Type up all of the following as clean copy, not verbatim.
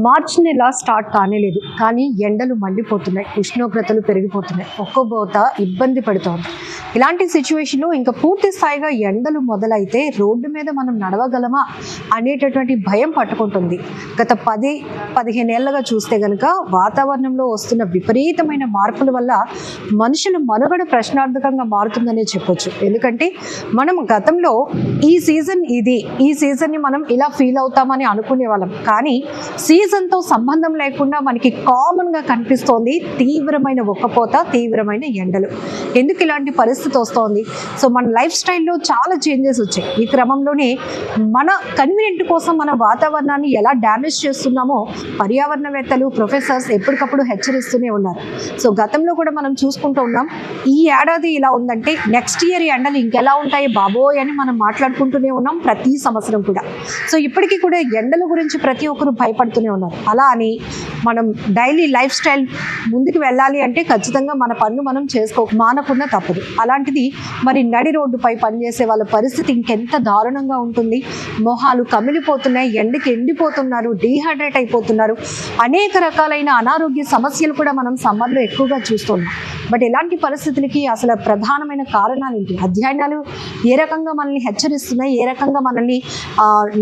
మార్చి నెల స్టార్ట్ కానేలేదు, కానీ ఎండలు మండిపోతున్నాయి, ఉష్ణోగ్రతలు పెరిగిపోతున్నాయి, ఒక్కోబోత ఇబ్బంది పడుతోంది. ఇలాంటి సిచ్యువేషన్లో ఇంకా పూర్తి స్థాయిగా ఎండలు మొదలైతే రోడ్డు మీద మనం నడవగలమా అనేటటువంటి భయం పట్టుకుంటుంది. గత 10-15 ఏళ్ళగా చూస్తే కనుక వాతావరణంలో వస్తున్న విపరీతమైన మార్పుల వల్ల మనుషుల మనుగడ ప్రశ్నార్థకంగా మారుతుందనే చెప్పొచ్చు. ఎందుకంటే మనం గతంలో ఈ సీజన్ ఇది, ఈ సీజన్ని మనం ఇలా ఫీల్ అవుతామని అనుకునే వాళ్ళం, కానీ సీజన్తో సంబంధం లేకుండా మనకి కామన్గా కనిపిస్తోంది తీవ్రమైన ఉక్కపోత, తీవ్రమైన ఎండలు. ఎందుకు ఇలాంటి పరిస్థితి వస్తోంది? సో మన లైఫ్ స్టైల్లో చాలా చేంజెస్ వచ్చాయి. ఈ క్రమంలోనే మన కన్వీనియంట్ కోసం మన వాతావరణాన్ని ఎలా డ్యామేజ్ చేస్తున్నామో పర్యావరణవేత్తలు, ప్రొఫెసర్స్ ఎప్పటికప్పుడు హెచ్చరిస్తూనే ఉన్నారు. సో గతంలో కూడా మనం చూసుకుంటూ ఉన్నాం, ఈ ఏడాది ఇలా ఉందంటే నెక్స్ట్ ఇయర్ ఎండలు ఇంకెలా ఉంటాయి బాబోయ్ అని మనం మాట్లాడుకుంటూనే ఉన్నాం ప్రతి సంవత్సరం కూడా. సో ఇప్పటికీ కూడా ఎండల గురించి ప్రతి ఒక్కరు భయపడుతూనే ఉన్నారు. అలా అని మనం డైలీ లైఫ్ స్టైల్ ముందుకు వెళ్ళాలి అంటే ఖచ్చితంగా మన పనులు మనం మానకుండా తప్పదు. అలాంటిది మరి నడి రోడ్డుపై పనిచేసే వాళ్ళ పరిస్థితి ఇంకెంత దారుణంగా ఉంటుంది. మొహాలు కమిలిపోతున్నాయి, ఎండకి ఎండిపోతున్నారు, డీహైడ్రేట్ అయిపోతున్నారు. అనేక రకాలైన అనారోగ్య సమస్యలు కూడా మనం సమ్మర్లో ఎక్కువగా చూస్తున్నాం. బట్ ఇలాంటి పరిస్థితులకి అసలు ప్రధానమైన కారణాలు ఏంటి? అధ్యయనాలు ఏ రకంగా మనల్ని హెచ్చరిస్తున్నాయి, ఏ రకంగా మనల్ని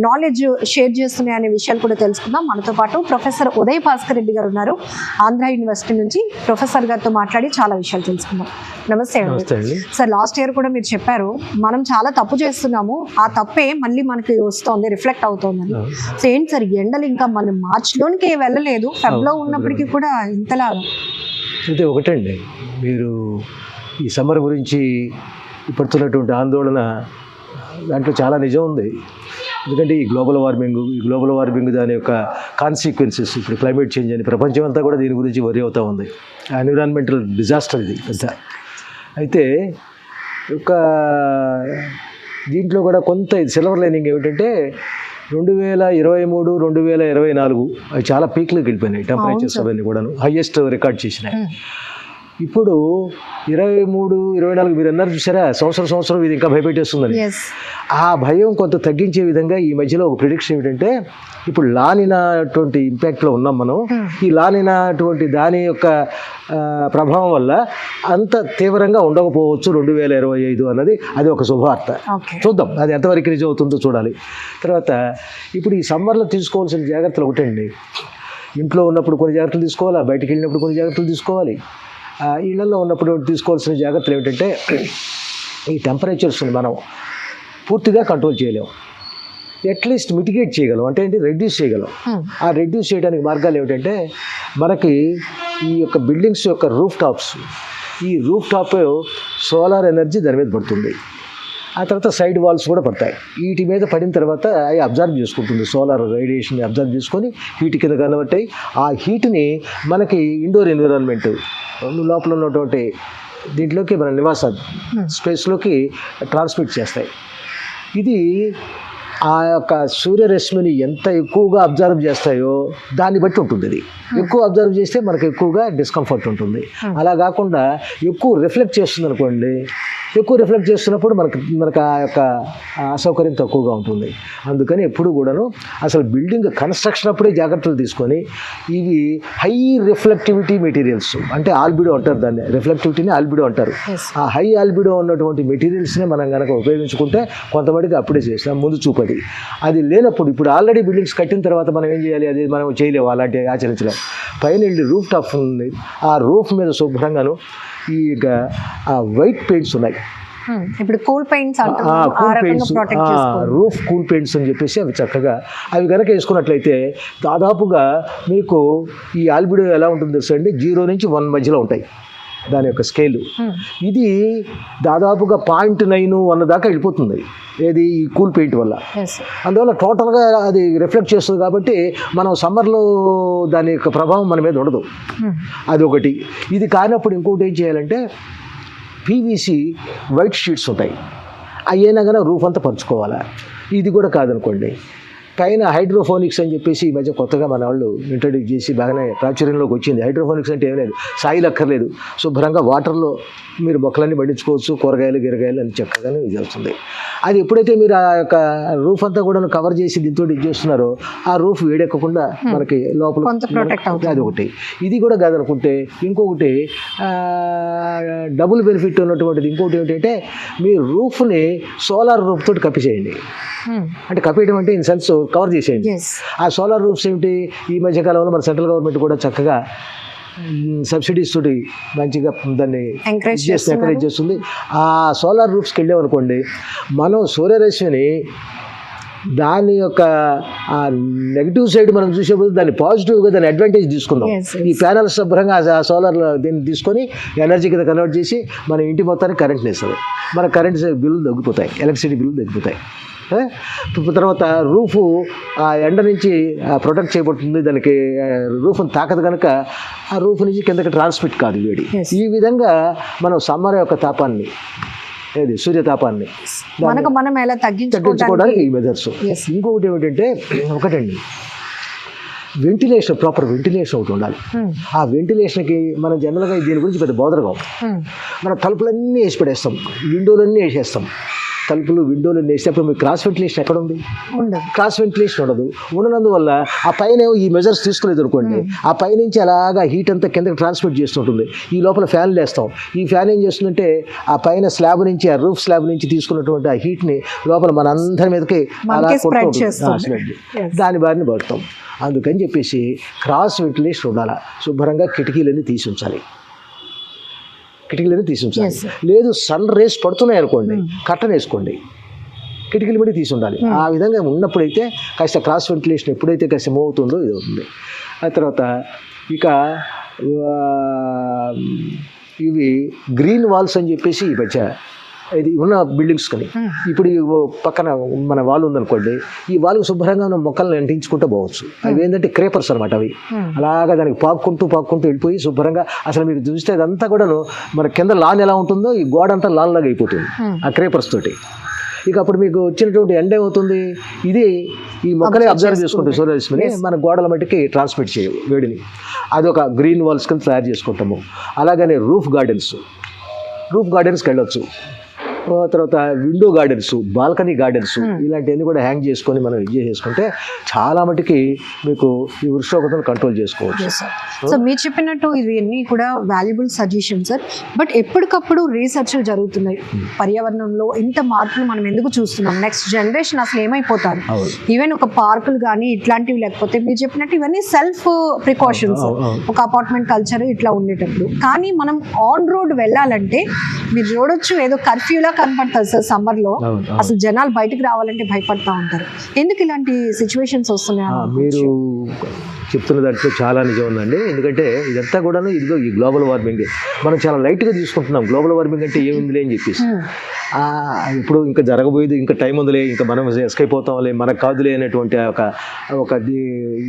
నాలెడ్జ్ షేర్ చేస్తున్నాయి అనే విషయాలు కూడా తెలుసుకుందాం. మనతో పాటు ప్రొఫెసర్ ఉదయ్ భాస్కర్ రెడ్డి గారు ఉన్నారు, ఆంధ్ర యూనివర్సిటీ నుంచి. ప్రొఫెసర్ గారితో మాట్లాడి చాలా విషయాలు తెలుసుకుందాం. నమస్తే అండి. సార్, లాస్ట్ ఇయర్ కూడా మీరు చెప్పారు మనం చాలా తప్పు చేస్తున్నాము, ఆ తప్పే మళ్ళీ మనకి వస్తుంది, రిఫ్లెక్ట్ అవుతుందని. సో ఏంటి సార్, ఎండలు ఇంకా మనం మార్చిలోనికి వెళ్ళలేదు, ఫెబ్లో ఉన్నప్పటికీ కూడా ఇంతలా? అంటే ఒకటండి, మీరు ఈ సమ్మర్ గురించి పడుతున్నటువంటి ఆందోళన దాంట్లో చాలా నిజం ఉంది. ఎందుకంటే ఈ గ్లోబల్ వార్మింగ్ దాని యొక్క కాన్సిక్వెన్సెస్, ఇప్పుడు క్లైమేట్ చేంజ్ అని ప్రపంచం అంతా కూడా దీని గురించి వరి అవుతూ ఉంది. ఎన్విరాన్మెంటల్ డిజాస్టర్ ఇది పెద్ద. అయితే ఒక దీంట్లో కూడా కొంత సిల్వర్ లైనింగ్ ఏమిటంటే 2023, 2024 అవి చాలా పీక్లోకి వెళ్ళిపోయినాయి. టెంపరేచర్స్ అవన్నీ కూడాను హైయెస్ట్ రికార్డ్ చేసినాయి. ఇప్పుడు 23, 24 మీరు అన్నారు చూసారా, సంవత్సరం ఇది ఇంకా భయపెట్టేస్తుందని. ఆ భయం కొంత తగ్గించే విధంగా ఈ మధ్యలో ఒక ప్రిడిక్షన్ ఏమిటంటే, ఇప్పుడు లానినటువంటి ఇంపాక్ట్లో ఉన్నాం మనం. ఈ లానినటువంటి దాని యొక్క ప్రభావం వల్ల అంత తీవ్రంగా ఉండకపోవచ్చు 2025 అన్నది, అది ఒక శుభవార్త. చూద్దాం అది ఎంతవరకు నిజం అవుతుందో చూడాలి. తర్వాత ఇప్పుడు ఈ సమ్మర్లో తీసుకోవాల్సిన జాగ్రత్తలు ఒకటండి. ఇంట్లో ఉన్నప్పుడు కొన్ని జాగ్రత్తలు తీసుకోవాలి, బయటికి వెళ్ళినప్పుడు కొన్ని జాగ్రత్తలు తీసుకోవాలి. ఇళ్లలో ఉన్నప్పుడు తీసుకోవాల్సిన జాగ్రత్తలు ఏమిటంటే, ఈ టెంపరేచర్స్ని మనం పూర్తిగా కంట్రోల్ చేయలేము, అట్లీస్ట్ మిటిగేట్ చేయగలం, అంటే ఏంటి, రెడ్యూస్ చేయగలం. ఆ రెడ్యూస్ చేయడానికి మార్గాలు ఏమిటంటే, మనకి ఈ యొక్క బిల్డింగ్స్ యొక్క రూఫ్ టాప్ సోలార్ ఎనర్జీ దాని మీద పడుతుంది. ఆ తర్వాత సైడ్ వాల్స్ కూడా పడతాయి. వీటి మీద పడిన తర్వాత అవి అబ్జర్వ్ చేసుకుంటుంది, సోలార్ రేడియేషన్ అబ్జర్వ్ చేసుకొని హీట్ కింద కన్వర్ట్ అయ్యి ఆ హీట్ని మనకి ఇండోర్ ఎన్విరాన్మెంట్ లోపల ఉన్నటువంటి దీంట్లోకి, మన నివాస స్పేస్లోకి ట్రాన్స్మిట్ చేస్తాయి. ఇది ఆ యొక్క సూర్యరశ్మిని ఎంత ఎక్కువగా అబ్జర్వ్ చేస్తాయో దాన్ని బట్టి ఉంటుంది. ఇది ఎక్కువ అబ్జర్వ్ చేస్తే మనకు ఎక్కువగా డిస్కంఫర్ట్ ఉంటుంది. అలా కాకుండా ఎక్కువ రిఫ్లెక్ట్ చేస్తుంది అనుకోండి, ఎక్కువ రిఫ్లెక్ట్ చేస్తున్నప్పుడు మనకు ఆ యొక్క అసౌకర్యం తక్కువగా ఉంటుంది. అందుకని ఎప్పుడు కూడాను అసలు బిల్డింగ్ కన్స్ట్రక్షన్ అప్పుడే జాగ్రత్తలు తీసుకొని, ఇవి హై రిఫ్లెక్టివిటీ మెటీరియల్స్, అంటే ఆల్బిడో అంటారు దాన్ని, రిఫ్లెక్టివిటీని ఆల్బిడో అంటారు. ఆ హై ఆల్బిడో ఉన్నటువంటి మెటీరియల్స్ని మనం కనుక ఉపయోగించుకుంటే కొంతమందికి అప్పుడే చేస్తాం, ముందు చూపది. అది లేనప్పుడు, ఇప్పుడు ఆల్రెడీ బిల్డింగ్స్ కట్టిన తర్వాత మనం ఏం చేయాలి, అది మనం చేయలేము, అలాంటి ఆచరించలేము. పైన వెళ్ళి రూఫ్ టాప్ ఉంది, ఆ రూఫ్ మీద శుభ్రంగాను ఈ వైట్ పెయింట్స్ ఉన్నాయి. ఇప్పుడు cool paints, roof cool paints అని చెప్పేసి అవి చక్కగా అవి కనుక వేసుకున్నట్లయితే దాదాపుగా మీకు ఈ ఆల్బిడో ఎలా ఉంటుందో తెలుసా అండి, 0 నుంచి 1 మధ్యలో ఉంటాయి దాని యొక్క స్కేలు. ఇది దాదాపుగా 0.9 దాకా వెళ్ళిపోతుంది, ఏది ఈ కూల్ పెయింట్ వల్ల. అందువల్ల టోటల్గా అది రిఫ్లెక్ట్ చేస్తుంది. కాబట్టి మనం సమ్మర్లో దాని యొక్క ప్రభావం మన మీద ఉండదు. అది ఒకటి. ఇది కానప్పుడు ఇంకోటి ఏం చేయాలంటే, పీవీసీ వైట్ షీట్స్ ఉంటాయి, అయ్యేనా కానీ రూఫ్ అంతా పరుచుకోవాలా. ఇది కూడా కాదనుకోండి, పైన హైడ్రోఫోనిక్స్ అని చెప్పేసి ఈ మధ్య కొత్తగా మన వాళ్ళు ఇంట్రడ్యూస్ చేసి బాగానే ప్రాచుర్యంలోకి వచ్చింది. హైడ్రోఫోనిక్స్ అంటే ఏం లేదు, సాయిల్ అక్కర్లేదు, శుభ్రంగా వాటర్లో మీరు మొక్కలన్నీ పండించుకోవచ్చు, కూరగాయలు గిరగాయలు అని చక్కగానే ఇది వస్తుంది. అది ఎప్పుడైతే మీరు ఆ యొక్క రూఫ్ అంతా కూడా కవర్ చేసి దీంతో ఇది చేస్తున్నారో ఆ రూఫ్ వేడెక్కకుండా మనకి లోపల అది ఒకటి. ఇది కూడా కాదనుకుంటే ఇంకొకటి డబుల్ బెనిఫిట్ ఉన్నటువంటిది ఇంకొకటి ఏంటంటే మీ రూఫ్ని సోలార్ రూఫ్ తోటి కప్పి చేయండి. అంటే కప్పేయడం అంటే ఇన్ సెన్స్ కవర్ చేసేయండి. ఆ సోలార్ రూఫ్స్ ఏమిటి, ఈ మధ్యకాలంలో మన సెంట్రల్ గవర్నమెంట్ కూడా చక్కగా సబ్సిడీస్ తోటి మంచిగా దాన్ని ఎంకరేజ్ చేస్తుంది. ఆ సోలార్ రూఫ్స్కి వెళ్ళామనుకోండి, మనం సూర్యరశ్మిని దాని యొక్క నెగిటివ్ సైడ్ మనం చూసేప్పుడు దాన్ని పాజిటివ్గా దాన్ని అడ్వాంటేజ్ తీసుకుందాం. ఈ ప్యానల్స్ శుభ్రంగా ఆ సోలార్ దీన్ని తీసుకొని ఎనర్జీ కింద కన్వర్ట్ చేసి మన ఇంటి మొత్తానికి కరెంట్ ఇస్తుంది. మన కరెంట్ బిల్లు తగ్గిపోతాయి, ఎలక్ట్రిసిటీ బిల్లు తగ్గిపోతాయి. తర్వాత రూఫ్ ఆ ఎండ నుంచి ప్రొటెక్ట్ చేయబడుతుంది, దానికి రూఫ్ని తాకదు కనుక ఆ రూఫ్ నుంచి కిందకి ట్రాన్స్మిట్ కాదు వేడి. ఈ విధంగా మనం సమ్మర్ యొక్క తాపాన్ని సూర్యతాపాన్ని మనం ఎలా తగ్గించుకోవడానికి ఈ మెజర్స్. ఇంకొకటి ఏమిటంటే ఒకటండి వెంటిలేషన్, ప్రాపర్ వెంటిలేషన్ ఒకటి ఉండాలి. ఆ వెంటిలేషన్కి మనం జనరల్గా దీని గురించి పెద్ద బోధరగా మనం తలుపులన్నీ వేసి పడేస్తాం, విండోలన్నీ వేసేస్తాం. తలుపులు విండోలు వేసేటప్పుడు మీకు క్రాస్ వెంటిలేషన్ ఎక్కడ ఉంది? క్రాస్ వెంటిలేషన్ ఉండదు. ఉండనందువల్ల ఆ పైన ఈ మెజర్స్ తీసుకోలేదు అనుకోండి, ఆ పైనుంచి అలాగా హీట్ అంతా కిందకి ట్రాన్స్మిట్ చేస్తుంటుంది. ఈ లోపల ఫ్యాన్లు వేస్తాం. ఈ ఫ్యాన్ ఏం చేస్తుందంటే ఆ పైన స్లాబ్ నుంచి, ఆ రూఫ్ స్లాబ్ నుంచి తీసుకున్నటువంటి ఆ హీట్ని లోపల మన అందరి మీదకి అలా దాని బారిని పడతాం. అందుకని చెప్పేసి క్రాస్ వెంటిలేషన్ ఉండాలి. శుభ్రంగా కిటికీలన్నీ తీసి ఉంచాలి. లేదు సన్ రేస్ పడుతున్నాయి అనుకోండి, కట్టన్ వేసుకోండి, కిటికీలు బట్టి తీసి ఉండాలి. ఆ విధంగా ఉన్నప్పుడైతే కాస్త క్రాస్ వెంటిలేషన్ ఎప్పుడైతే కాస్త మూవ్ అవుతుందో ఇది అవుతుంది. ఆ తర్వాత ఇక ఇవి గ్రీన్ వాల్స్ అని చెప్పేసి ఈ మధ్య ఇది ఉన్న బిల్డింగ్స్ కానీ ఇప్పుడు పక్కన మన వాల్ ఉందనుకోండి, ఈ వాల్కి శుభ్రంగా మనం మొక్కలను అంటించుకుంటూ పోవచ్చు. అవి ఏంటంటే క్రేపర్స్ అనమాట. అవి అలాగా దానికి పాక్కుంటూ వెళ్ళిపోయి శుభ్రంగా అసలు మీకు చూస్తే అదంతా కూడాను మన కింద లాన్ ఎలా ఉంటుందో ఈ గోడ అంతా లాన్ లాగా అయిపోతుంది ఆ క్రేపర్స్ తోటి. ఇక అప్పుడు మీకు వచ్చినటువంటి ఎండ ఏమవుతుంది, ఇది ఈ మొక్కలే అబ్జర్వ్ చేసుకుంటాయి సూర్యరశ్మిని, మన గోడల మట్టికి ట్రాన్స్మిట్ చేయవు వేడిని. అది ఒక గ్రీన్ వాల్స్ కింద తయారు చేసుకుంటాము. అలాగనే రూఫ్ గార్డెన్స్కి వెళ్ళొచ్చు. తర్వాత విండో గార్డెన్స్, బాల్కనీ గార్డెన్స్ ఇలాంటివన్నీ కూడా హ్యాంగ్ చేసుకొని మనం ఇది చేసుకుంటే చాలా మటుకి మీకు ఈ ఉష్ణోగ్రతను కంట్రోల్ చేసుకోవచ్చు. సో మీరు చెప్పినట్టు ఇవన్నీ కూడా వాల్యుబుల్ సజెషన్ సార్. బట్ ఎప్పటికప్పుడు రీసెర్చ్లు జరుగుతున్నాయి. పర్యావరణంలో ఇంత మార్పులు మనం ఎందుకు చూస్తున్నాం, నెక్స్ట్ జనరేషన్ అసలు ఏమైపోతారు, ఈవెన్ ఒక పార్కులు కానీ ఇట్లాంటివి లేకపోతే మీరు చెప్పినట్టు ఇవన్నీ సెల్ఫ్ ప్రికాషన్స్, ఒక అపార్ట్మెంట్ కల్చర్ ఇట్లా ఉండేటప్పుడు. కానీ మనం ఆన్ రోడ్ వెళ్ళాలంటే మీరు చూడొచ్చు ఏదో కర్ఫ్యూలా కనపడతారు సార్ సమ్మర్ లో. అసలు జనాలు బయటకు రావాలంటే భయపడతా ఉంటారు. ఎందుకు ఇలాంటి సిచ్యువేషన్స్ వస్తున్నాయి? మీరు చెప్తున్న దాంట్లో చాలా నిజం ఉందండి. ఎందుకంటే ఇదంతా కూడా ఇదిగో ఈ గ్లోబల్ వార్మింగ్ మనం చాలా లైట్గా తీసుకుంటున్నాం. గ్లోబల్ వార్మింగ్ అంటే ఏముందిలే అని చెప్పేసి ఇప్పుడు ఇంకా జరగబోయేది ఇంకా టైం ఉందిలే, ఇంకా మనం ఎస్కేప్ అవుతాంలే, మనకు కాదులే అనేటువంటి ఒక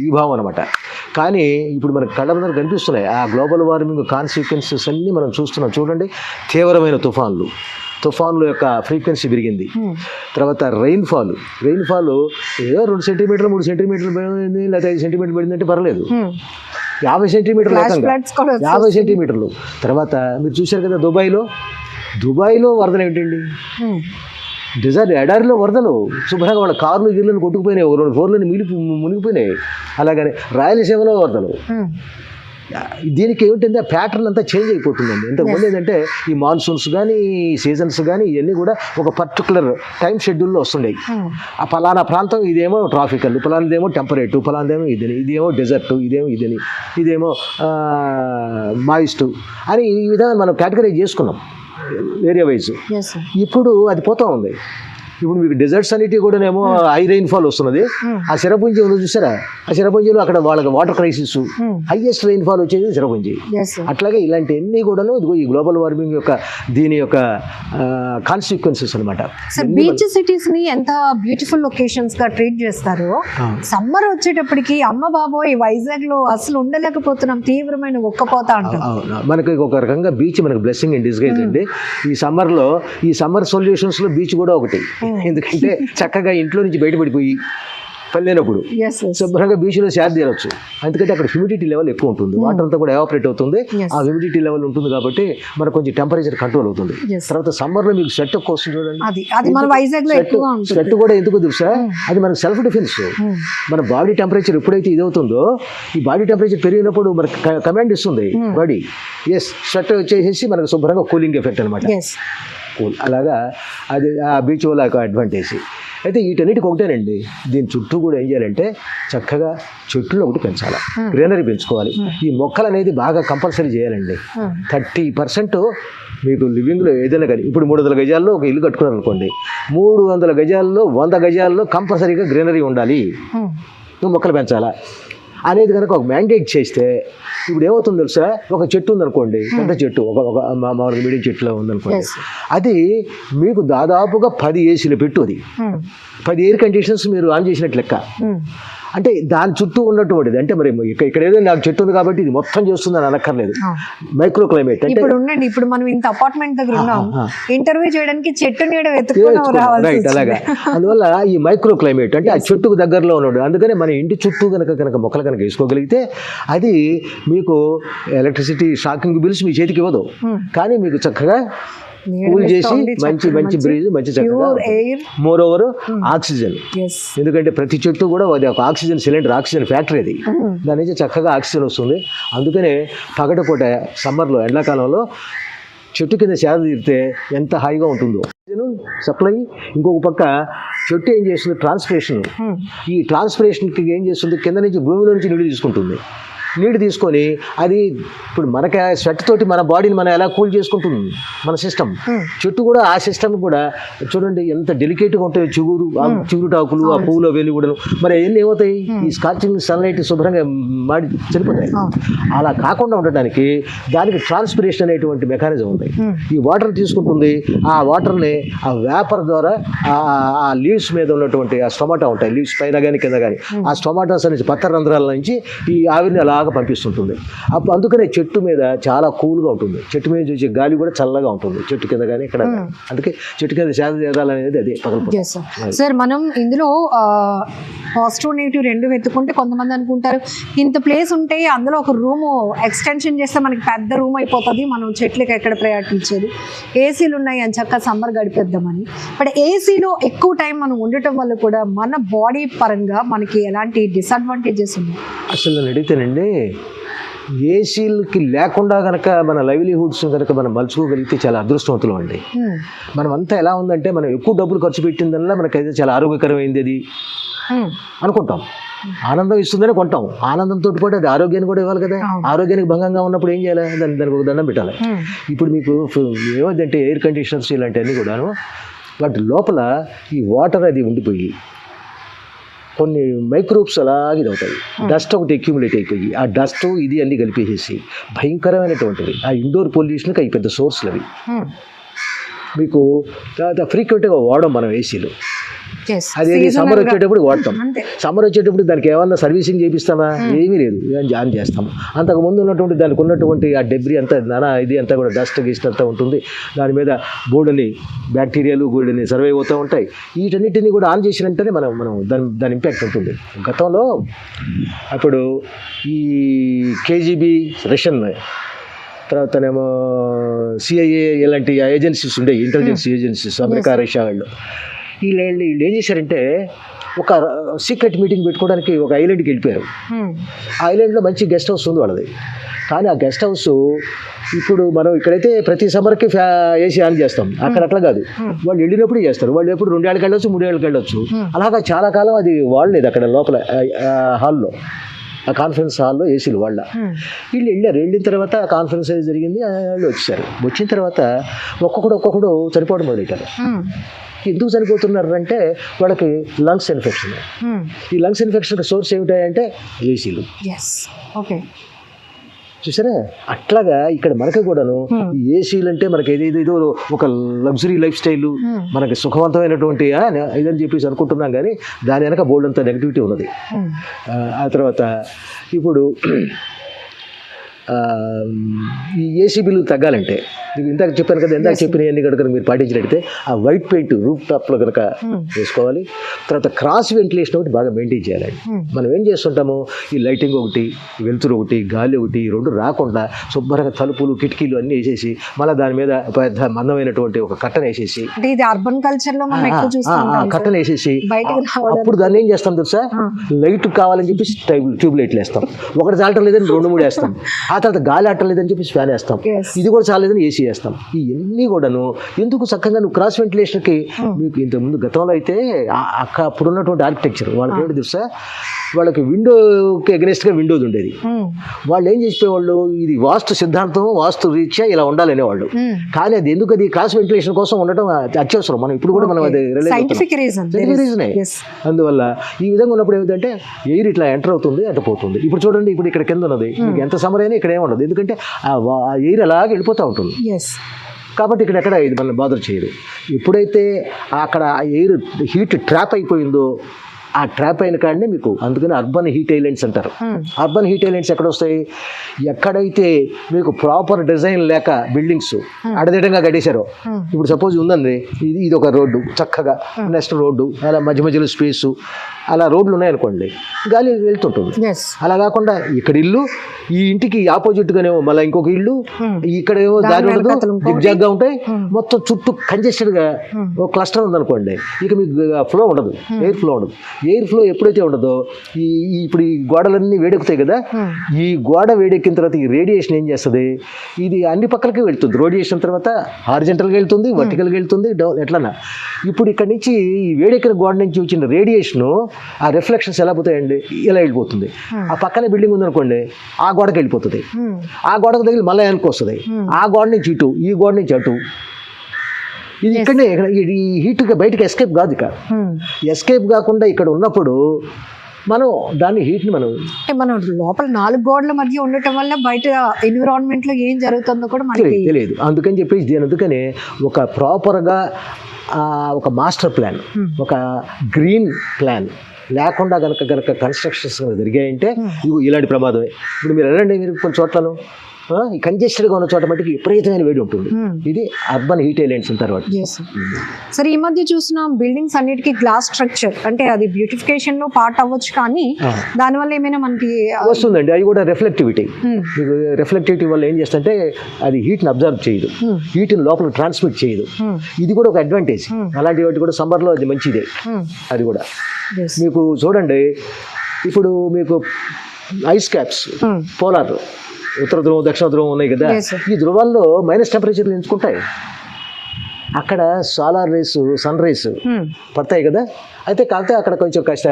ఈ భావం అనమాట. కానీ ఇప్పుడు మనకు కళ్ళ ముందర కనిపిస్తున్నాయి ఆ గ్లోబల్ వార్మింగ్ కాన్సిక్వెన్సెస్ అన్నీ మనం చూస్తున్నాం. చూడండి, తీవ్రమైన తుఫాన్ల యొక్క ఫ్రీక్వెన్సీ పెరిగింది. తర్వాత రెయిన్ఫాల్ ఏదో 2 సెంటీమీటర్లు 3 సెంటీమీటర్లు పడింది, లేదా 5 సెంటీమీటర్లు పడిందంటే పర్లేదు. 50 సెంటీమీటర్లు. తర్వాత మీరు చూశారు కదా దుబాయ్లో వరదలు ఏంటండి, డిజర్ట్ ఎడారిలో వరదలు, శుభ్రంగా వాళ్ళ కార్లు గిర్లను కొట్టుకుపోయినాయి, 2 ఫ్లోర్లను మునిగిపోయినాయి. అలాగని రాయలసీమలో వరదలు. దీనికి ఏమిటంటే ఆ ప్యాటర్న్ అంతా చేంజ్ అయిపోతుందండి. ఇంతకుముందు ఏంటంటే ఈ మాన్సూన్స్ కానీ సీజన్స్ కానీ ఇవన్నీ కూడా ఒక పర్టికులర్ టైం షెడ్యూల్లో వస్తుండేవి. ఆ పలానా ప్రాంతం ఇదేమో ట్రాఫికల్, పలానాదేమో టెంపరేటివ్, పలానాదేమో ఇదేమో డెజర్ట్, ఇదేమో మాయిస్ట్ అని ఈ విధంగా మనం కేటగరైజ్ చేసుకున్నాం ఏరియా వైజ్. ఇప్పుడు అది పోతూ ఉంది. ఇప్పుడు మీకు డెజర్ట్స్ అన్నిటి కూడానేమో హై రైన్ఫాల్ వస్తున్నది. ఆ చిరపుంజి ఉంది చూసారా, ఆ చిరపుంజిలో అక్కడ వాళ్ళకి వాటర్ క్రైసిస్, హైయెస్ట్ రైన్ఫాల్ వచ్చేది చిరపుంజి. అట్లాగే ఇలాంటివన్నీ కూడాను ఇదిగో ఈ గ్లోబల్ వార్మింగ్ యొక్క దీని యొక్క కాన్సిక్వెన్సెస్ అనమాట. బీచ్ సిటీస్ ని ఎంత బ్యూటిఫుల్ లొకేషన్స్ గా ట్రీట్ చేస్తారో, సమ్మర్ వచ్చేటప్పటికి అమ్మ బాబోయ్ వైజాగ్ లో అసలు ఉండలేకపోతున్నాం, తీవ్రమైన ఒక్కపోతా అంటాం. మనకి ఒక రకంగా బీచ్ మనకి బ్లెస్సింగ్ ఇన్ డిస్గైజ్ అండి. ఈ సమ్మర్ సొల్యూషన్స్ లో బీచ్ కూడా ఒకటి. ఎందుకంటే చక్కగా ఇంట్లో నుంచి బయటపడిపోయి పని లేనప్పుడు Yes, yes. శుభ్రంగా బీచ్లో సేద తీరొచ్చు. ఎందుకంటే అక్కడ హ్యూమిడిటీ లెవెల్ ఎక్కువ ఉంటుంది, వాటర్ అంతా కూడా ఎవాపరేట్ అవుతుంది, Yes. ఆ హ్యూమిడిటీ లెవెల్ ఉంటుంది కాబట్టి మనకు కొంచెం టెంపరేచర్ కంట్రోల్ అవుతుంది. Yes. తర్వాత సమ్మర్లో మీకు స్వెట్ ఎక్కువ వస్తుంది చూడండి. అది మన వైజాగ్ లో ఎక్కువగా ఉంటుంది. స్వెట్ కూడా ఎందుకు తెలుసా, అది మనకు సెల్ఫ్ డిఫెన్స్. మన బాడీ టెంపరేచర్ ఎప్పుడైతే ఇది అవుతుందో, ఈ బాడీ టెంపరేచర్ పెరిగినప్పుడు మనకు కమాండ్ ఇస్తుంది బాడీ, ఎస్ స్వెట్ వచ్చేసి మనకు శుభ్రంగా కూలింగ్ ఎఫెక్ట్ అనమాట. Yes. కూల్. అలాగా అది ఆ బీచ్ వల్ల అడ్వాంటేజ్. అయితే వీటన్నిటికి ఒకటేనండి, దీని చుట్టూ కూడా ఏం చేయాలంటే చక్కగా చెట్లు ఒకటి పెంచాలి, గ్రీనరీ పెంచుకోవాలి. ఈ మొక్కలు అనేది బాగా కంపల్సరీ చేయాలండి. 30% మీకు లివింగ్లో ఏదైనా కానీ, ఇప్పుడు 300 గజాల్లో ఒక ఇల్లు కట్టుకున్నారు అనుకోండి, 300 గజాల్లో 100 గజాల్లో కంపల్సరీగా గ్రీనరీ ఉండాలి, నువ్వు మొక్కలు పెంచాలా అనేది కనుక ఒక మ్యాండేట్ చేస్తే, ఇప్పుడు ఏమవుతుందో తెలుసా, ఒక చెట్టు ఉందనుకోండి, పెద్ద చెట్టు, ఒక మామూలుగా మీడియం చెట్టులో ఉందనుకోండి, అది మీకు దాదాపుగా 10 ఏసీలు పెట్టు, అది 10 ఎయిర్ కండిషన్స్ మీరు ఆన్ చేసినట్లు లెక్క. అంటే దాని చుట్టూ ఉన్నటువంటిది, అంటే మరి ఇక్కడ ఏదో నాకు చెట్టు ఉంది కాబట్టి ఇది మొత్తం చేస్తుందని అనక్కర్లేదు. మైక్రో క్లైమేట్ అంటే ఇప్పుడు మనం ఇంత అపార్ట్మెంట్ దగ్గర ఉన్నాం, ఇంటర్వ్యూ చేయడానికి చెట్టు నీడ వెతుక్కోవాలి. రైట్, అలాగా. అందువల్ల ఈ మైక్రో క్లైమేట్ అంటే ఆ చెట్టుకు దగ్గరలో ఉన్నాడు. అందుకని మన ఇంటి చుట్టూ కనుక మొక్కలు కనుక వేసుకోగలిగితే అది మీకు ఎలక్ట్రిసిటీ షాకింగ్ బిల్స్ మీ చేతికి ఇవ్వదు, కానీ మీకు చక్కగా కూల్ చేసి మంచి బ్రీజ్, మంచి చక్కగా మోర్ ఓవర్ ఆక్సిజన్. ఎందుకంటే ప్రతి చెట్టు కూడా అది ఒక ఆక్సిజన్ సిలిండర్, ఆక్సిజన్ ఫ్యాక్టరీ, అది దాని నుంచి చక్కగా ఆక్సిజన్ వస్తుంది. అందుకనే పగటిపూట సమ్మర్లో, ఎండాకాలంలో చెట్టు కింద సేద తీరితే ఎంత హాయిగా ఉంటుందో సప్లై. ఇంకొక పక్క చెట్టు ఏం చేస్తుంది, ట్రాన్స్పిరేషన్. ఈ ట్రాన్స్పిరేషన్కి ఏం చేస్తుంది, కింద నుంచి భూమిలో నుంచి నీళ్ళు తీసుకుంటుంది. నీళ్ళు తీసుకొని అది ఇప్పుడు మనకి స్వెట్ తోటి మన బాడీని మనం ఎలా కూల్ చేసుకుంటుంది మన సిస్టమ్, చెట్టు కూడా ఆ సిస్టమ్ కూడా చూడండి ఎంత డెలికేట్గా ఉంటాయి. చిగురుటాకులు, ఆ పువ్వులు అవన్నీ కూడా మరి అవన్నీ ఏమవుతాయి, ఈ స్కార్చింగ్ సన్లైట్ శుభ్రంగా మాడి చనిపోతాయి. అలా కాకుండా ఉండటానికి దానికి ట్రాన్స్పిరేషన్ అనేటువంటి మెకానిజం ఉంది. ఈ వాటర్ తీసుకుంటుంది, ఆ వాటర్ని ఆ వేపర్ ద్వారా ఆ లీవ్స్ మీద ఉన్నటువంటి ఆ స్టొమాటో ఉంటాయి, లీవ్స్ పైన కానీ కింద కానీ, ఆ స్టొమాటోస్ నుంచి పత్ర రంధ్రాల నుంచి ఈ ఆవిరిని అలా పంపిస్తుంటుంది. అందుకనే చెట్టు మీద చాలా కూల్గా ఉంటుంది, చెట్టు మీద చూసే గాలి కూడా చల్లగా ఉంటుంది చెట్టు కింద కానీ ఇక్కడ. అందుకే చెట్టు కింద సేద తీరాలనేది అదే పగలపూట. సార్, మనం ఇందులో పాజిటివ్ నెగిటివ్ రెండు వెతుకుంటే కొంతమంది అనుకుంటారు ఇంత ప్లేస్ ఉంటే అందులో ఒక రూమ్ ఎక్స్టెన్షన్ చేస్తే మనకి పెద్ద రూమ్ అయిపోతుంది, మనం చెట్లకి ఎక్కడ ప్రయారిటీ ఇచ్చేది, ఏసీలు ఉన్నాయి అని చక్కగా సమ్మర్ గడిపేద్దామని. బట్ ఏసీలో ఎక్కువ టైం మనం ఉండటం వల్ల కూడా మన బాడీ పరంగా మనకి ఎలాంటి డిసడ్వాంటేజెస్ ఉన్నాయి? అసలు నేను అడిగితేనండి, ఏసీలకి లేకుండా కనుక మన లైవ్లీహుడ్స్ కనుక మనం మలుచుకోగలిగితే చాలా అదృష్టవంతులం అండి. మనం అంతా ఎలా ఉందంటే, మనం ఎక్కువ డబ్బులు ఖర్చు పెట్టిందల్లా మనకైతే చాలా ఆరోగ్యకరమైంది అది అనుకుంటాం, ఆనందం ఇస్తుందని కొంటాం, ఆనందంతో పాటు అది ఆరోగ్యాన్ని కూడా ఇవ్వాలి కదా. ఆరోగ్యానికి భంగంగా ఉన్నప్పుడు ఏం చేయాలి, దానికి ఒక దండం పెట్టాలి. ఇప్పుడు మీకు ఏమంటే ఎయిర్ కండిషనర్స్ ఇలాంటివన్నీ కూడాను వాటి లోపల ఈ వాటర్ అది ఉండిపోయి కొన్ని మైక్రోబ్స్ అలాగే అవుతాయి, డస్ట్ ఒకటి అక్యూములేట్ అయిపోయి ఆ డస్ట్ ఇది అన్ని కలిపేసేసి భయంకరమైనటువంటివి ఆ ఇండోర్ పొల్యూషన్కి అవి పెద్ద సోర్స్లు. అవి మీకు ఫ్రీక్వెంట్గా వాడడం మనం ఏసీలు, అది సమ్మర్ వచ్చేటప్పుడు వాడతాం. సమ్మర్ వచ్చేటప్పుడు దానికి ఏమన్నా సర్వీసింగ్ చేపిస్తామా, ఏమీ లేదు, జాయిన్ చేస్తాము. అంతకుముందు ఉన్నటువంటి దానికి ఉన్నటువంటి ఆ డెబ్రీ అంతా ఇది అంతా కూడా డస్ట్ గిస్ట్ అంతా ఉంటుంది, దాని మీద బోర్డుని బ్యాక్టీరియాలు గోల్డ్ని సర్వే అవుతూ ఉంటాయి. వీటన్నిటిని కూడా ఆన్ చేసినంటేనే మనం దాని ఇంపాక్ట్ ఉంటుంది. గతంలో అప్పుడు ఈ కేజీబీ రష్యన్, తర్వాతనేమో సిఐఏ ఇలాంటి ఏజెన్సీస్ ఉండేవి, ఇంటెలిజెన్స్ ఏజెన్సీస్, అమెరికా రష్యా వాళ్ళు. వీళ్ళు ఏం చేశారంటే ఒక సీక్రెట్ మీటింగ్ పెట్టుకోవడానికి ఒక ఐలాండ్కి వెళ్ళిపోయారు. ఆ ఐలాండ్లో మంచి గెస్ట్ హౌస్ ఉంది వాళ్ళది. కానీ ఆ గెస్ట్ హౌస్ ఇప్పుడు మనం ఇక్కడైతే ప్రతి సమ్మర్కి ఏసీ ఆన్ చేస్తాం, అక్కడ అట్లా కాదు, వాళ్ళు వెళ్ళినప్పుడు చేస్తారు. వాళ్ళు ఎప్పుడు 2 ఏళ్ళకి వెళ్ళొచ్చు, 3 ఏళ్ళకి వెళ్ళొచ్చు, అలాగా చాలా కాలం అది వాడలేదు అక్కడ లోపల హాల్లో, ఆ కాన్ఫరెన్స్ హాల్లో ఏసీలు వాళ్ళ. వీళ్ళు వెళ్ళారు, వెళ్ళిన తర్వాత కాన్ఫరెన్స్ అది జరిగింది, వాళ్ళు వచ్చారు. వచ్చిన తర్వాత ఒక్కొక్కడు చనిపోవడం మొదలెట్టారు. ఎందుకు చనిపోతున్నారు అంటే వాళ్ళకి లంగ్స్ ఇన్ఫెక్షన్. ఈ లంగ్స్ ఇన్ఫెక్షన్ సోర్స్ ఏమిటాయంటే ఏసీలు. చూసారా, అట్లాగా ఇక్కడ మనకి కూడాను ఈ ఏసీలు అంటే మనకి ఏదో ఒక లగ్జరీ లైఫ్ స్టైల్, మనకి సుఖవంతమైనటువంటి ఇదని చెప్పేసి అనుకుంటున్నాం, కానీ దాని వెనక బోల్డ్ అంత నెగిటివిటీ ఉన్నది. ఆ తర్వాత ఇప్పుడు ఈ ఏసీ బిల్లు తగ్గాలంటే ఇందాక చెప్పాను కదా, ఇందాక చెప్పిన అన్ని కనుక మీరు పాటించినట్టయితే ఆ వైట్ పెయింట్ రూఫ్ టాప్లో కనుక వేసుకోవాలి. తర్వాత క్రాస్ వెంటిలేషన్ ఒకటి బాగా మెయింటైన్ చేయాలండి. మనం ఏం చేస్తుంటాము, ఈ లైటింగ్ ఒకటి, వెలుతురు ఒకటి, గాలి ఒకటి రెండు రాకుండా శుభ్రంగా తలుపులు కిటికీలు అన్నీ వేసేసి మళ్ళీ దాని మీద పెద్ద మందమైనటువంటి ఒక కట్టన వేసేసి, అంటే ఇది అర్బన్ కల్చర్ లో మనం ఎక్కువ చూస్తాం, కట్టన వేసేసి బయటకు అప్పుడు దాన్ని ఏం చేస్తాం తెలుసా, లైట్ కావాలని చెప్పేసి ట్యూబ్ లైట్లు వేస్తాం. ఒకటి చాలటం లేదని 2-3 వేస్తాం. ఆ తర్వాత గాలి ఆడటం లేదని చెప్పేసి ఫ్యాన్ వేస్తాం. ఇది కూడా చాలేదని ఏసీ వేస్తాం. ఇవన్నీ కూడాను ఎందుకు చక్కగా నువ్వు క్రాస్ వెంటిలేషన్కి మీకు ఇంతకుముందు గతంలో అయితే అప్పుడున్నటువంటి ఆర్కిటెక్చర్ వాళ్ళకి ఏంటి తెలుసా, వాళ్ళకి విండోకి అగెనిస్ట్గా విండోది ఉండేది. వాళ్ళు ఏం చేసేవాళ్ళు, ఇది వాస్తు సిద్ధాంతం వాస్తు రీత్యా ఇలా ఉండాలనేవాళ్ళు. కానీ అది ఎందుకు, అది క్రాస్ వెంటిలేషన్ కోసం ఉండటం అత్యవసరం. మనం ఇప్పుడు కూడా మనం అది సైంటిఫిక్ రీజనే. అందువల్ల ఈ విధంగా ఉన్నప్పుడు ఏమిటంటే ఎయిర్ ఇట్లా ఎంటర్ అవుతుంది, అటు పోతుంది. ఇప్పుడు చూడండి, ఇప్పుడు ఇక్కడ కింద ఉన్నది, ఎంత సమ్మర్ అయినా ఇక్కడ ఏముండదు, ఎందుకంటే ఆ ఎయిర్ అలాగే వెళ్ళిపోతూ ఉంటుంది. కాబట్టి ఇక్కడెక్కడ ఇది మనల్ని బాదర్ చేయదు. ఎప్పుడైతే అక్కడ ఎయిర్ హీట్ ట్రాప్ అయిపోయిందో ఆ ట్రాప్ అయిన కాడనే మీకు, అందుకని అర్బన్ హీట్ ఐలాండ్స్ అంటారు. అర్బన్ హీట్ ఐలాండ్స్ ఎక్కడ వస్తాయి, ఎక్కడైతే మీకు ప్రాపర్ డిజైన్ లేక బిల్డింగ్స్ అడదిడంగా కట్టేశారో. ఇప్పుడు సపోజ్ ఉందండి, ఇది ఒక రోడ్డు చక్కగా, నెక్స్ట్ రోడ్డు అలా మధ్య మధ్యలో స్పేసు, అలా రోడ్లు ఉన్నాయనుకోండి, గాలి వెళ్తుంటుంది. అలా కాకుండా ఇక్కడ ఇల్లు, ఈ ఇంటికి ఆపోజిట్గానేమో మళ్ళీ ఇంకొక ఇల్లు, ఇక్కడేమో దారి ఉండదు, జిగ్జాగ్గా ఉంటాయి, మొత్తం చుట్టూ కంజెస్టెడ్గా ఒక క్లస్టర్ ఉందనుకోండి, ఇక మీకు ఫ్లో ఉండదు, ఎయిర్ ఫ్లో ఉండదు. ఎయిర్ ఫ్లో ఎప్పుడైతే ఉండదో ఇప్పుడు ఈ గోడలన్నీ వేడెక్కుతాయి కదా, ఈ గోడ వేడెక్కిన తర్వాత ఈ రేడియేషన్ ఏం చేస్తుంది, ఇది అన్ని పక్కలకి వెళ్తుంది. రేడియేషన్ తర్వాత హారిజెంటల్గా వెళ్తుంది, వర్టికల్గా వెళ్తుంది, ఎట్లన్నా. ఇప్పుడు ఇక్కడ నుంచి ఈ వేడెక్కిన గోడ నుంచి వచ్చిన రేడియేషను ఆ రిఫ్లెక్షన్స్ ఎలా పోతాయండి, ఇలా వెళ్ళిపోతుంది. ఆ పక్కనే బిల్డింగ్ ఉందనుకోండి, ఆ గోడకి వెళ్ళిపోతుంది, ఆ గోడకు తగిలి మళ్ళీ వెనక్కి వస్తుంది, ఆ గోడ నుంచి ఇటు, ఈ గోడ నుంచి అటు. ఇది ఇక్కడనే, ఈ హీట్గా బయటకు ఎస్కేప్ కాదు. ఇక ఎస్కేప్ కాకుండా ఇక్కడ ఉన్నప్పుడు మనం దాన్ని హీట్ని మనం లోపల 4 గోడల మధ్య ఉండటం వల్ల బయట ఎన్విరాన్మెంట్ లో ఏం జరుగుతుందో కూడా మనకి తెలియదు. అందుకని చెప్పేసి దీని అందుకనే ఒక ప్రాపర్గా ఒక మాస్టర్ ప్లాన్, ఒక గ్రీన్ ప్లాన్ లేకుండా కనుక కన్స్ట్రక్షన్స్ జరిగాయంటే ఇలాంటి ప్రమాదమే. ఇప్పుడు మీరు వెళ్ళండి, మీరు కొన్ని చోట్లను ఈ కంజెస్టెడ్గా ఉన్న చోట మటుకు విపరీతమైన వేడి ఉంటుంది. ఇది అర్బన్ హీట్ ఐలాండ్స్ అంటారు. సరే, ఈ మధ్య చూసిన బిల్డింగ్స్ అన్నిటికీ గ్లాస్ స్ట్రక్చర్, అంటే అది బ్యూటిఫికేషన్ లో పార్ట్ అవ్వచ్చు, కానీ దానివల్ల ఏమైనా మనకి వస్తుందండి. అది కూడా రిఫ్లెక్టివిటీ. మీకు రిఫ్లెక్టివిటీ వల్ల ఏం చేస్తుంటే అది హీట్ని అబ్జర్వ్ చేయదు, హీట్ని లోపల ట్రాన్స్మిట్ చేయదు. ఇది కూడా ఒక అడ్వాంటేజ్. అలాంటి వాటి కూడా సమ్మర్లో అది మంచిదే. అది కూడా మీకు చూడండి, ఇప్పుడు మీకు ఐస్ క్యాప్స్, పోలార్ ఉత్తర ధ్రువం దక్షిణ ధ్రువం ఉన్నాయి కదా, ఈ ధ్రువాల్లో మైనస్ టెంపరేచర్లు ఎంచుకుంటాయి. అక్కడ సోలార్ రేస్, సన్ రేస్ పడతాయి కదా. అయితే కాకపోతే అక్కడ కొంచెం కాస్త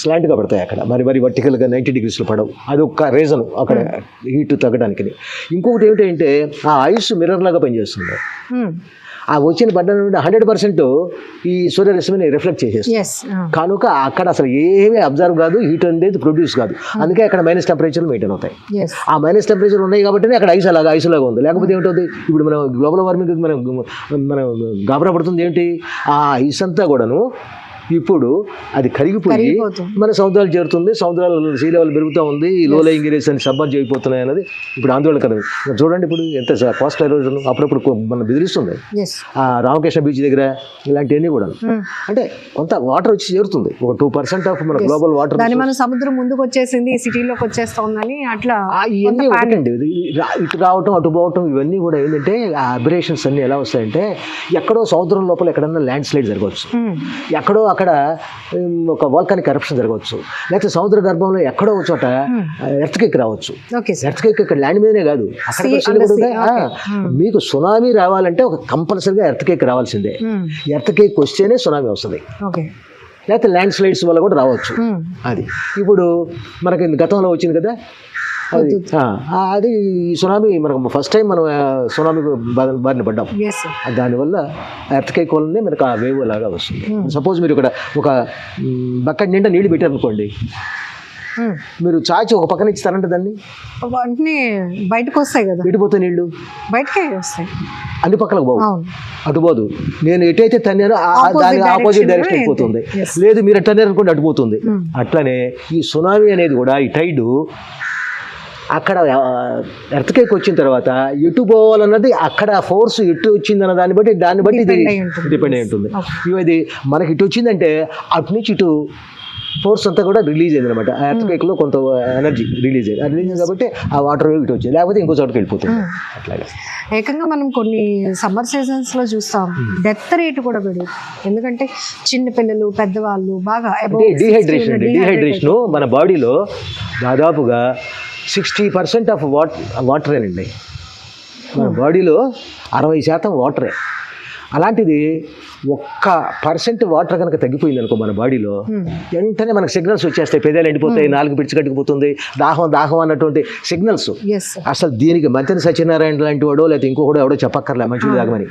స్లాంట్గా పడతాయి. అక్కడ మరి వర్టికల్గా 90 degreesలో పడవు. అది ఒక రీజన్ అక్కడ హీట్ తగ్గడానికి. ఇంకొకటి ఏమిటంటే ఆ ఐస్ మిర్రర్ లాగా పనిచేస్తుంది. ఆ వచ్చిన పడ్డ 100% ఈ సూర్యరశ్మిని రిఫ్లెక్ట్ చేసేస్తుంది. కనుక అక్కడ అసలు ఏమీ అబ్జర్వ్ కాదు, హీట్ అనేది ప్రొడ్యూస్ కాదు. అందుకే అక్కడ మైనస్ టెంపరేచర్లు మెయింటైన్ అవుతాయి. ఆ మైనస్ టెంపరేచర్ ఉన్నాయి కాబట్టి అక్కడ ఐస్ లాగా ఉంది. లేకపోతే ఏమిటవుతుంది, ఇప్పుడు మనం గ్లోబల్ వార్మింగ్ మనం గాబరా పడుతుంది ఏంటి, ఆ ఐస్ అంతా కూడాను ఇప్పుడు అది కరిగిపోయి మన సముద్రాలు చేరుతుంది. సముద్రాలు సీ లెవెల్ పెరుగుతూ ఉంది, లో లయింగ్ ఏరియాస్ అని సబ్మర్జ్ అయిపోతున్నాయి అన్నది ఇప్పుడు ఆందోళన కదా. చూడండి ఇప్పుడు ఎంత కోస్టల్ ఎరోజన్ అప్పుడప్పుడు మనం బెదిరిస్తుంది. ఆ రామకృష్ణ బీచ్ దగ్గర ఇలాంటివన్నీ కూడా అంటే కొంత వాటర్ వచ్చి చేరుతుంది. ఒక 2% ఆఫ్ మన గ్లోబల్ వాటర్, మన సముద్రం ముందుకు వచ్చేసింది, సిటీలోకి వచ్చేస్తుందని అట్లా ఇవన్నీ ఒకటండి. ఇటు రావటం అటు పోవటం ఇవన్నీ కూడా ఏంటంటే ఆ అబరేషన్స్ అన్ని ఎలా వస్తాయంటే, ఎక్కడో సముద్రం లోపల ఎక్కడన్నా ల్యాండ్ స్లైడ్ జరగవచ్చు, ఎక్కడో అక్కడ ఒక వాల్కానిక్ ఎరప్షన్ జరగవచ్చు, లేకపోతే సముద్ర గర్భంలో ఎక్కడో ఒక చోట ఎర్త్క్వేక్ రావచ్చు. ఎర్త్క్వేక్ ఇక్కడ ల్యాండ్ మీదనే కాదు, అక్కడ మీకు సునామీ రావాలంటే ఒక కంపల్సరీగా ఎర్త్క్వేక్ రావాల్సిందే. ఎర్త్క్వేక్ వస్తేనే సునామీ వస్తుంది, లేకపోతే ల్యాండ్ స్లైడ్స్ వల్ల కూడా రావచ్చు. అది ఇప్పుడు మనకి గతంలో వచ్చింది కదా, అది సునామీ. మనకు ఫస్ట్ టైం మనం సునామీ బారిన పడ్డాం. దానివల్ల ఎర్త్క్వేక్ వల్లనే మనకు ఆ వేవ్ లాగా వస్తుంది. సపోజ్ మీరు ఇక్కడ ఒక బకెట్ నిండా నీళ్ళు పెట్టారనుకోండి, మీరు చాచి ఒక పక్కన ఇస్తారంటే దాన్ని అన్ని బయటకు వస్తాయి కదా, ఎటుపోతే నీళ్ళు బయటకే వస్తాయి, అన్ని పక్కలకు పోవు, అటుపోదు. నేను ఎటైతే తన్నారో దాని ఆపోజిట్ డైరెక్షన్ అయిపోతుంది. లేదు మీరు తన్నారు అనుకోండి, అటుపోతుంది. అట్లనే ఈ సునామీ అనేది కూడా, ఈ టైడ్ అక్కడ ఎర్త్కేక్ వచ్చిన తర్వాత ఎటు పోవాలన్నది అక్కడ ఫోర్స్ ఎటు వచ్చిందన్న దాన్ని బట్టి ఇది Depend అయి ఉంటుంది. డిపెండ్ అయి ఉంటుంది. ఇది మనకి ఇటు వచ్చిందంటే అటు నుంచి ఇటు ఫోర్స్ అంతా కూడా రిలీజ్ అయింది అనమాట. ఆ ఎర్త్కేక్లో కొంత ఎనర్జీ రిలీజ్ అయింది. అది రిలీజ్ అయింది కాబట్టి ఆ వాటర్ ఇటు వచ్చింది, లేకపోతే ఇంకో చోటకి వెళ్ళిపోతుంది. అట్లాగే ఏకంగా మనం కొన్ని సమ్మర్ సీజన్స్ లో చూస్తాం డెత్ రేట్ కూడా పెరుగుతుంది. ఎందుకంటే చిన్న పిల్లలు, పెద్దవాళ్ళు బాగా అంటే డీహైడ్రేషన్ మన బాడీలో దాదాపుగా 60% ఆఫ్ వాటరేనండి. మన బాడీలో 60% వాటరే. అలాంటిది 1% వాటర్ కనుక తగ్గిపోయింది అనుకో మన బాడీలో, వెంటనే మనకు సిగ్నల్స్ వచ్చేస్తాయి. పెదాలు ఎండిపోతాయి, నాలుగు పిడిచి కట్టుకుపోతుంది, దాహం అన్నటువంటి సిగ్నల్స్. అసలు దీనికి మంత్రి సత్యనారాయణ లాంటి వాడో లేకపోతే ఇంకొకడో ఎవడో చెప్పక్కర్లే మంచిది తాగమని.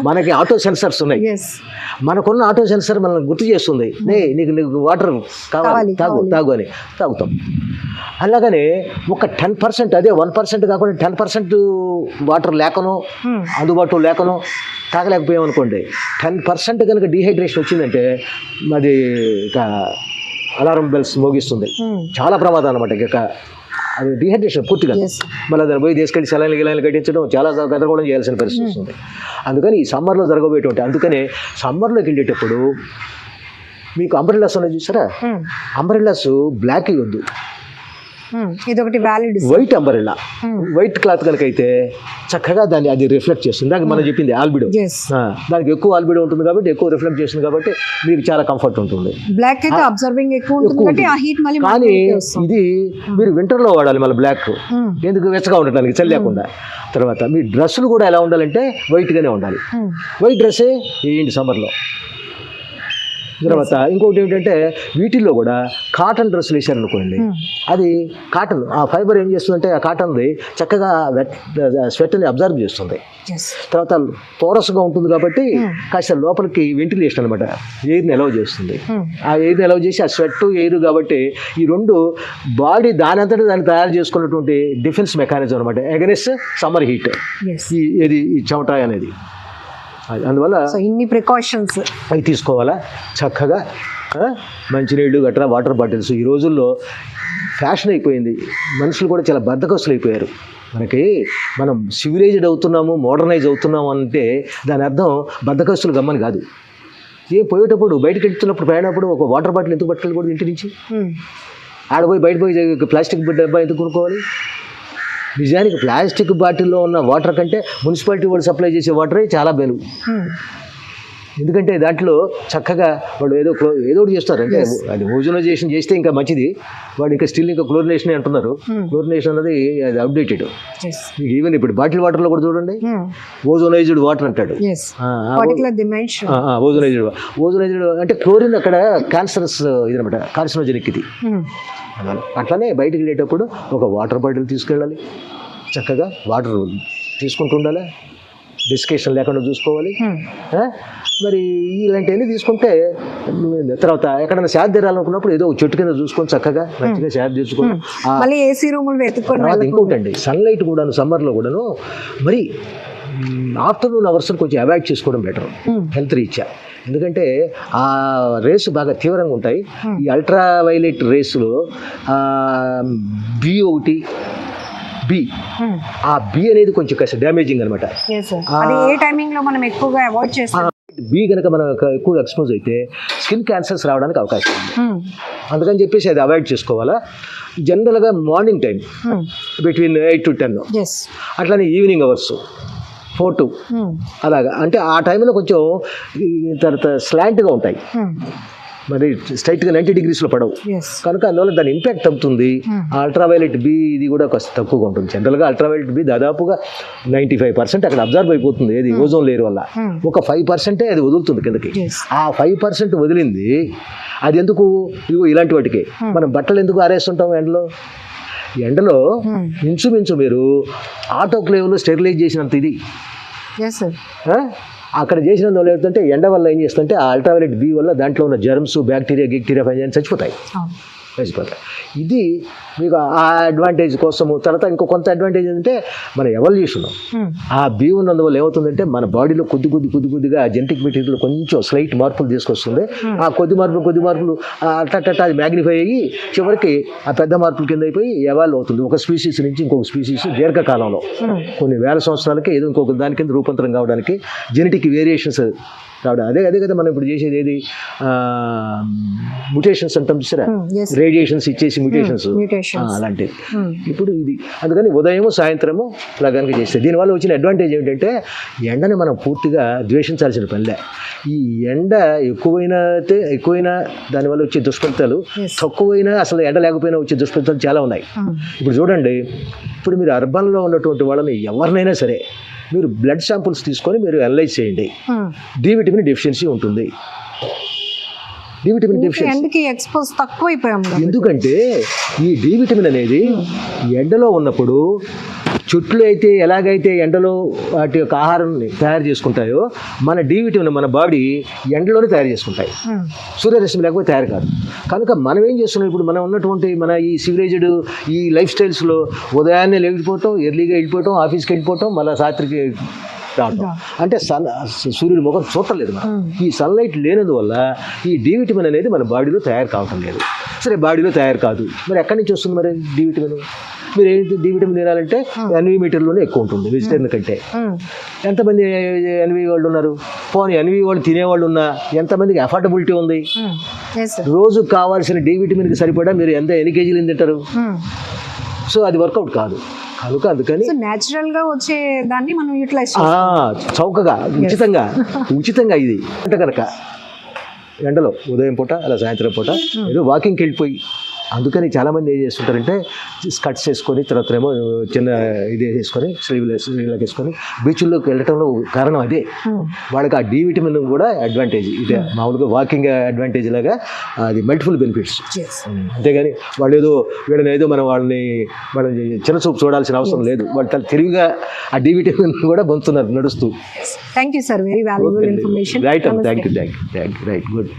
మనకి ఆటో సెన్సర్స్ ఉన్నాయి. మనకున్న ఆటో సెన్సర్ మనల్ని గుర్తు చేస్తుంది, నీకు వాటర్ కావాలి, తాగు అని తాగుతాం. అలాగనే ఒక 10%, అదే 1% కాకుండా 10% వాటర్ లేకనో అందుబాటులో లేకనో తాగలేకపోయాం అనుకోండి, 10% కనుక డీహైడ్రేషన్ వచ్చిందంటే అది ఇక అలారం బెల్స్ మోగిస్తుంది. చాలా ప్రమాదం అనమాట. ఇక అది డీహైడ్రేషన్ పూర్తిగా. మళ్ళీ దాన్ని పోయి తీసుకెళ్ళి సెలైన్లు కట్టించడం, చాలా గదరగోళం చేయాల్సిన పరిస్థితి వస్తుంది. అందుకని ఈ సమ్మర్లో జరగబోయేటువంటి, అందుకనే సమ్మర్లోకి వెళ్ళేటప్పుడు మీకు అంబ్రెల్లాస్ ఉన్నాయి చూసారా, అంబ్రెల్లాస్ బ్లాక్ ఇవ్వద్దు, ఇదొకటి valid. White umbrella, white cloth కనుక అయితే చక్కగా దాన్ని అది రిఫ్లెక్ట్ చేస్తుంది. దానికి మనం చెప్పింది ఆల్బిడో, దానికి ఎక్కువ ఆల్బిడో ఉంటుంది కాబట్టి ఎక్కువ రిఫ్లెక్ట్ చేస్తుంది కాబట్టి మీకు చాలా కంఫర్ట్ ఉంటుంది. బ్లాక్ అయితే అబ్జర్వింగ్ ఎక్కువ ఉంటుంది కాబట్టి ఆ హీట్ మళ్ళీ. కానీ ఇది మీరు వింటర్లో వాడాలి మళ్ళీ బ్లాక్, ఎందుకు వెచ్చగా ఉండటానికి, చలి లేకుండా. తర్వాత మీ డ్రెస్సులు కూడా ఎలా ఉండాలంటే వైట్గానే ఉండాలి. వైట్ డ్రెస్సే వేయండి సమ్మర్లో. తర్వాత ఇంకొకటి ఏమిటంటే వీటిల్లో కూడా కాటన్ డ్రెస్సులు వేసారనుకోండి, అది కాటన్, ఆ ఫైబర్ ఏం చేస్తుందంటే ఆ కాటన్ది చక్కగా స్వెట్ని అబ్జర్వ్ చేస్తుంది. తర్వాత పోరస్గా ఉంటుంది కాబట్టి కాస్త లోపలికి వెంటిలేషన్ అనమాట, ఎయిర్ని అలౌ చేస్తుంది. ఆ ఎయిర్ని అలౌ చేసి ఆ స్వెట్ ఎయిర్ కాబట్టి ఈ రెండు బాడీ దాని అంతటా దాన్ని తయారు చేసుకున్నటువంటి డిఫెన్స్ మెకానిజం అనమాట అగెనిస్ట్ సమ్మర్ హీట్, ఈ చెమట అనేది. అందువల్ల ఇన్ని ప్రికాషన్స్ అవి తీసుకోవాలా చక్కగా. మంచినీళ్ళు గట్రా, వాటర్ బాటిల్స్. ఈ రోజుల్లో ఫ్యాషన్ అయిపోయింది, మనుషులు కూడా చాలా బద్ధకస్తులు అయిపోయారు. మనం సివిలైజ్డ్ అవుతున్నాము, మోడర్నైజ్ అవుతున్నాము అంటే దాని అర్థం బద్ధకస్తులు గమ్మని కాదు. పోయేటప్పుడు బయటకు వెళ్తున్నప్పుడు ప్రయాణప్పుడు ఒక వాటర్ బాటిల్ ఎందుకు పట్టుకెళ్ళకూడదు ఇంటి నుంచి? ఆడపోయి బయట పోయి ప్లాస్టిక్ డబ్బా ఎందుకు కొనుక్కోవాలి? నిజానికి ప్లాస్టిక్ బాటిల్లో ఉన్న వాటర్ కంటే మున్సిపాలిటీ వాళ్ళు సప్లై చేసే వాటరే చాలా బెలు. ఎందుకంటే దాంట్లో చక్కగా వాళ్ళు ఏదో ఒకటి చేస్తారు. అంటే అది ఓజోనైజేషన్ చేస్తే ఇంకా మంచిది, వాడు ఇంకా స్టిల్ ఇంకా క్లోరినేషన్ అంటున్నారు. క్లోరినేషన్ అనేది అది అవుట్డేటెడ్. ఈవెన్ ఇప్పుడు బాటిల్ వాటర్లో కూడా చూడండి ఓజోనైజ్డ్ వాటర్ అంటాడు. ఓజోనైజ్డ్ అంటే క్లోరిన్ అక్కడ క్యాన్సరస్ ఇదనమాట, కార్సినోజెనిక్ ఇది. అట్లనే బయటకు వెళ్ళేటప్పుడు ఒక వాటర్ బాటిల్ తీసుకెళ్ళాలి, చక్కగా వాటర్ తీసుకుంటూ ఉండాలి, డిస్కషన్ లేకుండా చూసుకోవాలి. మరి ఇలాంటివన్నీ తీసుకుంటే తర్వాత ఎక్కడైనా శాద్ తీరాలనుకున్నప్పుడు ఏదో చెట్టు కింద చూసుకొని చక్కగా మంచిగా శాద్ తెచ్చుకొని. తర్వాత ఇంకోటండి, సన్లైట్ కూడాను సమ్మర్లో కూడాను మరి ఆఫ్టర్నూన్ అవర్స్ కొంచెం అవాయిడ్ చేసుకోవడం బెటర్ హెల్త్ రీత్యా. ఎందుకంటే ఆ రేసు బాగా తీవ్రంగా ఉంటాయి. ఈ అల్ట్రా వైలెట్ రేసులో ఆ బి అనేది కొంచెం కాస్త డ్యామేజింగ్ అనమాట. బి కనుక మనం ఎక్కువ ఎక్స్పోజ్ అయితే స్కిన్ క్యాన్సర్స్ రావడానికి అవకాశం ఉంది. అందుకని చెప్పేసి అది అవాయిడ్ చేసుకోవాలా. జనరల్గా మార్నింగ్ టైం బిట్వీన్ 8 to 10, అట్లానే ఈవినింగ్ అవర్స్ 4 to అలాగా. అంటే ఆ టైంలో కొంచెం తర్వాత స్లాంట్గా ఉంటాయి, మరి స్ట్రైట్గా 90 degreesలో పడవు కనుక అందువల్ల దాని ఇంపాక్ట్ తగ్గుతుంది. అల్ట్రావైలెట్ బి ఇది కూడా కాస్త తక్కువగా ఉంటుంది. జనరల్గా అల్ట్రావైలెట్ బి దాదాపుగా 95% అక్కడ అబ్జర్వ్ అయిపోతుంది, ఏది ఓజోన్ లేయర్ వల్ల. ఒక 5% అది వదులుతుంది కిందకి. ఆ 5% వదిలింది అది ఎందుకు? ఇలాంటి వాటికి మనం బట్టలు ఎందుకు ఆరేస్తుంటాం ఎండలో ఇంచుమించు మీరు ఆటోక్లేవ్లో స్టెరిలైజ్ చేసినంత ఇది అక్కడ చేసినందువల్ల ఏంటంటే ఎండ వల్ల ఏం చేస్తుంటే ఆ అల్ట్రావైలెట్ బి వల్ల దాంట్లో ఉన్న జర్మ్స్, బ్యాక్టీరియా, గిక్టీరియా చచ్చిపోతాయి. కలిసిపోతాయి. ఇది మీకు ఆ అడ్వాంటేజ్ కోసము. తర్వాత ఇంకో కొంత అడ్వాంటేజ్ ఏంటంటే మన ఎవల్యూషన్. ఆ బీ ఉన్నందువల్ల ఏమవుతుందంటే మన బాడీలో కొద్దిగా జెనెటిక్ మెటీరియల్ కొంచెం స్లైట్ మార్పులు తీసుకొస్తుంది. ఆ కొద్ది మార్పులు అట్ట అది మ్యాగ్నిఫై అయ్యి చివరికి ఆ పెద్ద మార్పుల కింద అయిపోయి ఎవాల్వ్ అవుతుంది. ఒక స్పీసీస్ నుంచి ఇంకొక స్పీసీస్ దీర్ఘకాలంలో కొన్ని వేల సంవత్సరాలకి ఏదో ఇంకొక దాని కింద రూపాంతరం కావడానికి జెనెటిక్ వేరియేషన్స్ రావడం. అదే కదా మనం ఇప్పుడు చేసేది ఏది మ్యుటేషన్స్ అంటాం చూసారా, రేడియేషన్స్ ఇచ్చేసి మ్యుటేషన్స్ అలాంటిది. ఇప్పుడు ఇది అందుకని ఉదయం సాయంత్రము ఇలా కనుక చేస్తే దీనివల్ల వచ్చిన అడ్వాంటేజ్ ఏంటంటే ఎండని మనం పూర్తిగా ద్వేషించాల్సిన పనిలే. ఈ ఎండ ఎక్కువైనా దానివల్ల వచ్చే దుష్ఫలితాలు, తక్కువైనా అసలు ఎండ లేకపోయినా వచ్చే దుష్ఫలితాలు చాలా ఉన్నాయి. ఇప్పుడు చూడండి, ఇప్పుడు మీరు అర్బన్లో ఉన్నటువంటి వాళ్ళని ఎవరినైనా సరే మీరు బ్లడ్ శాంపుల్స్ తీసుకొని మీరు అనలైజ్ చేయండి. డి విటమిన్ డెఫిషియన్సీ ఉంటుంది. డి విటమిన్ డెఫిషియన్సీ ఎందుకంటే ఈ డి విటమిన్ అనేది ఎండలో ఉన్నప్పుడు చెట్లు అయితే ఎలాగైతే ఎండలో వాటి యొక్క ఆహారాన్ని తయారు చేసుకుంటాయో మన డి విటమిన్ మన బాడీ ఎండలోనే తయారు చేసుకుంటాయి. సూర్యరశ్మి లేకపోతే తయారు కాదు. కనుక మనం ఏం చేస్తున్నాం, ఇప్పుడు మనం ఉన్నటువంటి మన ఈ సివిలైజ్డ్ ఈ లైఫ్ స్టైల్స్లో ఉదయాన్నే లేకపోవటం, ఎర్లీగా వెళ్ళిపోవటం, ఆఫీస్కి వెళ్ళిపోవటం, మళ్ళీ రాత్రికి రావటం, అంటే సూర్యుడి ముఖం చూడలేదు మనం. ఈ సన్లైట్ లేనందువల్ల ఈ డి విటమిన్ అనేది మన బాడీలో తయారు కావటం లేదు. సరే, బాడీలో తయారు కాదు, మరి ఎక్కడి నుంచి వస్తుంది మరి డి విటమిన్? మీరు ఏంటి డి విటమిన్ తినాలంటే ఎన్వి మీటర్లోనే ఎక్కువ ఉంటుంది వెజిటేరియన్ కంటే. ఎంతమంది ఎన్వి వాళ్ళు ఉన్నారు? పోనీ ఎన్వి వాళ్ళు తినేవాళ్ళు ఉన్నా ఎంతమందికి అఫోర్డబిలిటీ ఉంది? రోజు కావాల్సిన డి విటమిన్కి సరిపడా మీరు ఎన్ని కేజీలు తింటారు? సో అది వర్కౌట్ కాదు. కనుక అందుకని నేచురల్ గా వచ్చే దాన్ని మనం యూటిలైజ్ చౌకగా ఉచితంగా ఇది అంటే కనుక ఎండలో ఉదయం పూట అలా సాయంత్రం పూట ఏదో వాకింగ్కి వెళ్ళిపోయి, అందుకని చాలామంది ఏం చేస్తుంటారంటే స్కర్ట్స్ వేసుకొని తర్వాత ఏమో చిన్న ఇది వేసుకొని స్లీవ్లెస్ వేసుకొని బీచ్ల్లోకి వెళ్ళటంలో కారణం అదే. వాళ్ళకి ఆ డి విటమిన్ కూడా అడ్వాంటేజ్ ఇదే. మామూలుగా వాకింగ్ అడ్వాంటేజ్ లాగా అది మల్టిపుల్ బెనిఫిట్స్. అంతేగాని వాళ్ళు ఏదో మనం చిన్న చూపు చూడాల్సిన అవసరం లేదు. వాళ్ళు తెలివిగా ఆ డి విటమిన్ కూడా పొందుతున్నారు నడుస్తూ. Thank you sir, very valuable information. Right, thank you. Right, good.